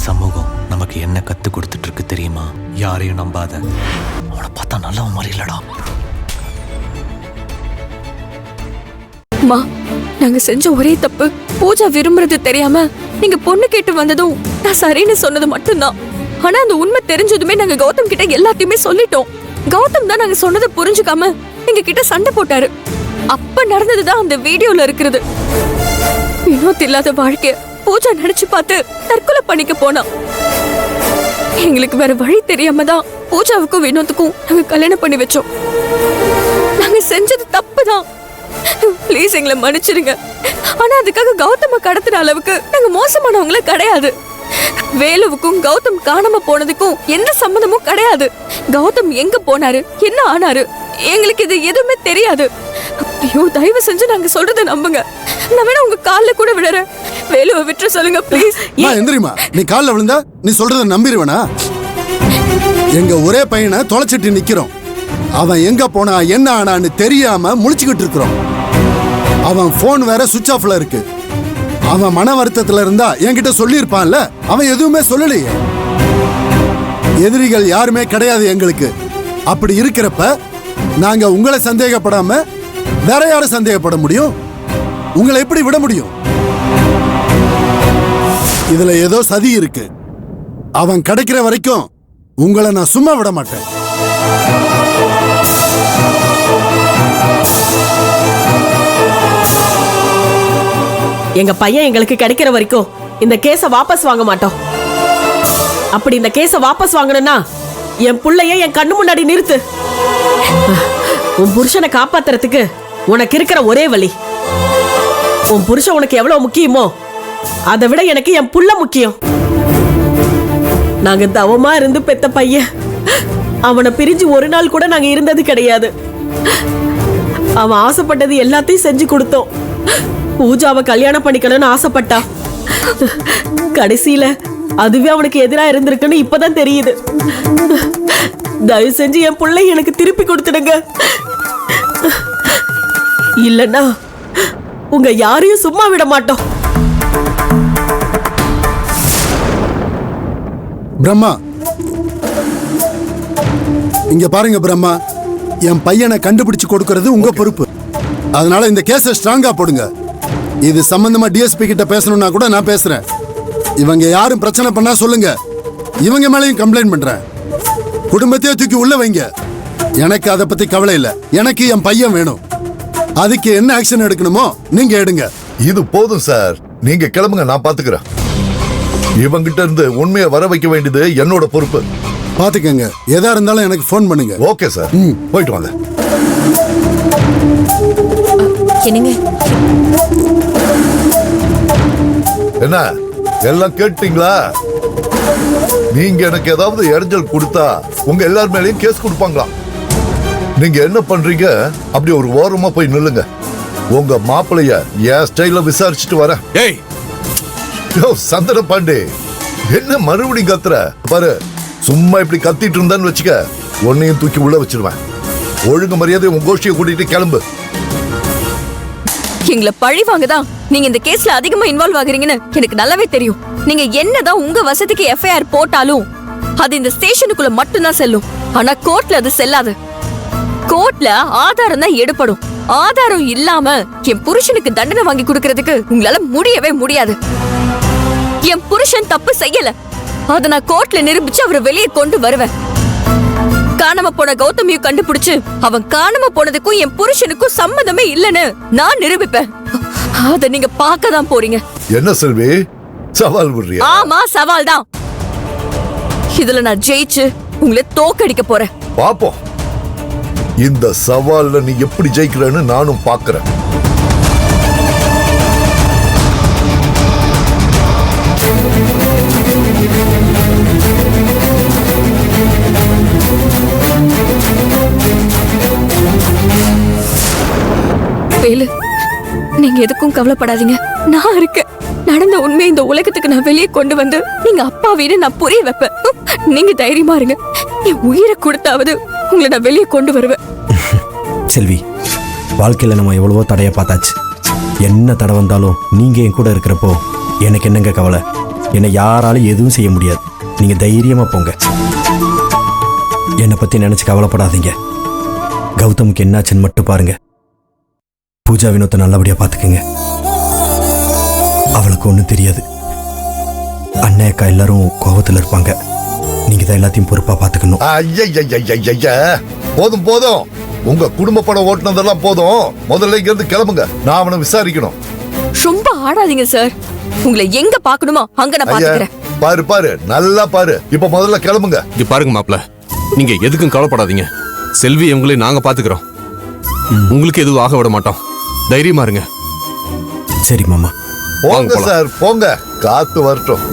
சமூகம் நமக்கு என்ன கத்து கொடுத்துட்டு இருக்கு தெரியுமா? யாரையும் நம்பாத. அவனை பார்த்தா நல்லவன் மாதிரி இல்லடா. அம்மா, நாங்க செஞ்ச ஒரே தப்பு பூஜா விரும்புறது தெரியாம நீங்க பொண்ணு கேட்டு வந்ததும் நான் சரின்னு சொன்னது மட்டும்தான். ஆனா அந்த உண்மை தெரிஞ்சதுமே நாங்க கௌதம் கிட்ட எல்லாத்தையுமே சொல்லிட்டோம். கௌதம் தான் நாங்க சொன்னதை புரிஞ்சுக்காம எங்க கிட்ட சண்டை போட்டாரு. அப்ப நடந்ததுதான் அந்த வீடியோல இருக்கிறது. வினோத் இல்லாத வாழ்க்கைய பூஜா நினைச்சு பார்த்து தற்கொலை பண்ணிக்க போனா. எங்களுக்கு வேற வழி தெரியாம தான் பூஜாவுக்கும் வினோத்துக்கும் நாங்க கல்யாணம் பண்ணி வச்சோம். நாங்க செஞ்சது தப்புதான். ப்ளீஸ் எங்களை மன்னிச்சிருங்க. ஆனா அதுக்காக கௌதம கடத்துற அளவுக்கு நாங்க மோசமானவங்கள கிடையாது. வேலுவுக்கும் கௌதம் காணாம போனதுக்கும் எந்த சம்பந்தமும் கிடையாது. கௌதம் எங்க போனாரு, என்ன ஆனாரு, எங்களுக்கு இது எதுவுமே தெரியாது. ஐயோ, தயவு செஞ்சு நாங்க சொல்றத நம்புங்க. நான் வேணா உங்க கால்ல கூட விடுறேன். வேலுவை விட்டு சொல்லுங்க ப்ளீஸ். எந்திரிமா, நீ கால்ல விழுந்தா நீ சொல்றத நம்பிடுவேனா? எங்க ஒரே பையனை தொலைச்சிட்டு நிக்கிறோம். அவன் எங்க போனா என்ன ஆனான்னு தெரியாம முழிச்சுக்கிட்டு இருக்கிறோம். அவன் போன் வேற சுவிட்ச் ஆஃப்ல இருக்கு. அவன் மன வருத்தத்துல இருந்தா என்கிட்ட சொல்லியிருப்பான்ல. அவன் எதுவுமே சொல்லலையே. எதிரிகள் யாருமே கிடையாது எங்களுக்கு. அப்படி இருக்கிறப்ப நாங்க உங்களை சந்தேகப்படாம வேற யாரும் சந்தேகப்பட முடியும்? உங்களை எப்படி விட முடியும்? இதுல ஏதோ சதி இருக்கு. அவன் கிடைக்கிற வரைக்கும் உங்களை நான் சும்மா விட மாட்டேன். எங்க பையன் எங்களுக்கு கிடைக்கிற வரைக்கும் இந்த கேஸ வாபஸ் வாங்க மாட்டோம். அப்படி இந்த கேஸ வாபஸ் வாங்கணும்னா என் புள்ளைய என் கண்ணு முன்னாடி நிறுத்து. உன் புருஷனை காப்பாத்துறதுக்கு உனக்கு இருக்கிற ஒரே வழி, உன் புருஷன் உனக்கு எவ்வளவு முக்கியமோ அதை விட எனக்கு என் புள்ள முக்கியம். நாங்க தவமா இருந்து பெத்த பையன். அவனை பிரிஞ்சு ஒரு நாள் கூட நாங்க இருந்தது கிடையாது. அவன் ஆசைப்பட்டது எல்லாத்தையும் செஞ்சு கொடுத்தோம். பூஜாவை கல்யாணம் பண்ணிக்கணும்னு ஆசைப்பட்டா. கடைசியில அதுவே அவனுக்கு எதிரா இருந்திருக்குன்னு இப்பதான் தெரியுது. தயவு செஞ்சு என் பிள்ளை எனக்கு திருப்பி கொடுத்துடுங்க. இல்லன்னா உங்க யாரையும் சும்மா விட மாட்டோம். பிரம்மா, இங்க பாருங்க பிரம்மா, என் பையனை கண்டுபிடிச்சு கொடுக்கிறது உங்க பொறுப்பு. அதனால இந்த கேஸை ஸ்ட்ராங்கா போடுங்க. இது சம்பந்தமா டிஎஸ்பி கிட்ட பேசணும்னா கூட நான் பேசுறேன். இவங்க யாரும் பிரச்சனை பண்ணா சொல்லுங்க, இவங்க மேலையும் கம்ப்ளைண்ட் பண்றேன். குடும்பத்தையே தூக்கி உள்ள வைங்க. எனக்கு அதை பத்தி கவலை இல்லை. எனக்கு என் பையன் வேணும். அதுக்கு என்ன ஆக்ஷன் எடுக்கணுமோ நீங்க எடுங்க. இது போதும் சார், நீங்க கிளம்புங்க, நான் பாத்துக்கிறேன். இவங்கிட்ட இருந்து உண்மையை வர வைக்க வேண்டியது என்னோட பொறுப்பு. பாத்துக்கங்க, எதா இருந்தாலும் எனக்கு போன் பண்ணுங்க. ஓகே சார், போயிட்டு வாங்க. என்ன எல்லாம் கேட்டீங்களா? நீங்க எனக்கு ஏதாவது இடைஞ்சல் கொடுத்தா உங்க எல்லார் மேலயும் கேஸ் கொடுப்பாங்களா? நீங்க என்ன பண்றீங்க? அப்படி ஒரு ஓரமா போய் நில்லுங்க. உங்க மாப்பிளைய என் ஸ்டைல விசாரிச்சுட்டு வரேன். ஏய் சந்தன பாண்டே, என்ன மறுபடியும் கத்துற பாரு. சும்மா இப்படி கத்திட்டு இருந்தான்னு வச்சுக்க, உன்னையும் தூக்கி உள்ள வச்சிருவேன். ஒழுங்கு மரியாதை உன் கோஷ்டியை கூட்டிட்டு கிளம்பு. எங்களை பழி வாங்கதான் நீங்க இந்த கேஸ்ல அதிகமா இன்வால்வ் ஆகுறீங்கன்னு எனக்கு நல்லாவே தெரியும். நீங்க என்னதான் உங்க வசதிக்கு எஃப்ஐஆர் போட்டாலும் அது இந்த ஸ்டேஷனுக்குள்ள மட்டும்தான் செல்லும். ஆனா கோர்ட்ல அது செல்லாது. கோர்ட்ல ஆதாரம் தான் எடுப்படும். ஆதாரம் இல்லாம என் புருஷனுக்கு தண்டனை வாங்கி கொடுக்கறதுக்கு உங்களால முடியவே முடியாது. என் புருஷன் தப்பு செய்யல, அத நான் கோர்ட்ல நிரூபிச்சு அவரை வெளியே கொண்டு வருவேன். காணாம போன கௌதமியும் கண்டுபிடிச்சு அவன் காணாம போனதுக்கும் என் புருஷனுக்கும் சம்மதமே இல்லன்னு நான் நிரூபிப்பேன். அத நீங்க பார்க்க தான் போறீங்க. என்ன செல்வி, சவால் விடுறியா? ஆமா, சவால் தான். இதுல நான் ஜெயிச்சு உங்களை தோக்கடிக்க போறேன். பாப்போம், இந்த சவால்ல நீ எப்படி ஜெயிக்கிறன்னு நானும் பாக்குறேன். வேலு, நீங்க எதுக்கும் கவலைப்படாதீங்க, நான் இருக்கேன். நடந்த உண்மை இந்த உலகத்துக்கு நான் வெளியே கொண்டு வந்து நீங்க அப்பா வீடு நான் புரிய வைப்பேன். நீங்க தைரியமா இருங்க. என் உயிரை கொடுத்தாவது உங்களை நான் வெளியே கொண்டு வருவேன். செல்வி, வாழ்க்கையில் நம்ம எவ்வளவோ தடையை பார்த்தாச்சு. என்ன தடை வந்தாலும் நீங்கள் என் கூட இருக்கிறப்போ எனக்கு என்னங்க கவலை? என்னை யாராலும் எதுவும் செய்ய முடியாது. நீங்கள் தைரியமாக போங்க. என்னை பற்றி நினச்சி கவலைப்படாதீங்க. கௌதமுக்கு என்னாச்சுன்னு மட்டும் பாருங்க. பூஜா வினோத்தை நல்லபடியாக பார்த்துக்குங்க. அவளுக்கு ஒன்றும் தெரியாது. அண்ணன் அக்கா எல்லாரும் கோபத்தில் இருப்பாங்க. நீங்கள் தான் எல்லாத்தையும் பொறுப்பாக பார்த்துக்கணும். ஐயா போதும் போதும், உங்க குடும்ப படம் ஓட்டுனதெல்லாம் போதும். முதல்ல இங்க இருந்து கிளம்புங்க, நான் அவனை விசாரிக்கணும். ரொம்ப ஆடாதீங்க சார். உங்களை எங்க பார்க்கணுமோ அங்க நான் ஐயா பாத்துக்கிறேன். பாரு பாரு, நல்லா பாரு. இப்ப முதல்ல கிளம்புங்க. இங்க பாருங்க மாப்ள, நீங்க எதுக்கும் கவலைப்படாதீங்க. செல்வி இவங்களையும் நாங்க பாத்துக்கிறோம். உங்களுக்கு எதுவும் ஆக விட மாட்டோம். தைரியமா இருங்க. சரி மாமா. போங்க போலாம். சார் போங்க, காத்து வரட்டும்.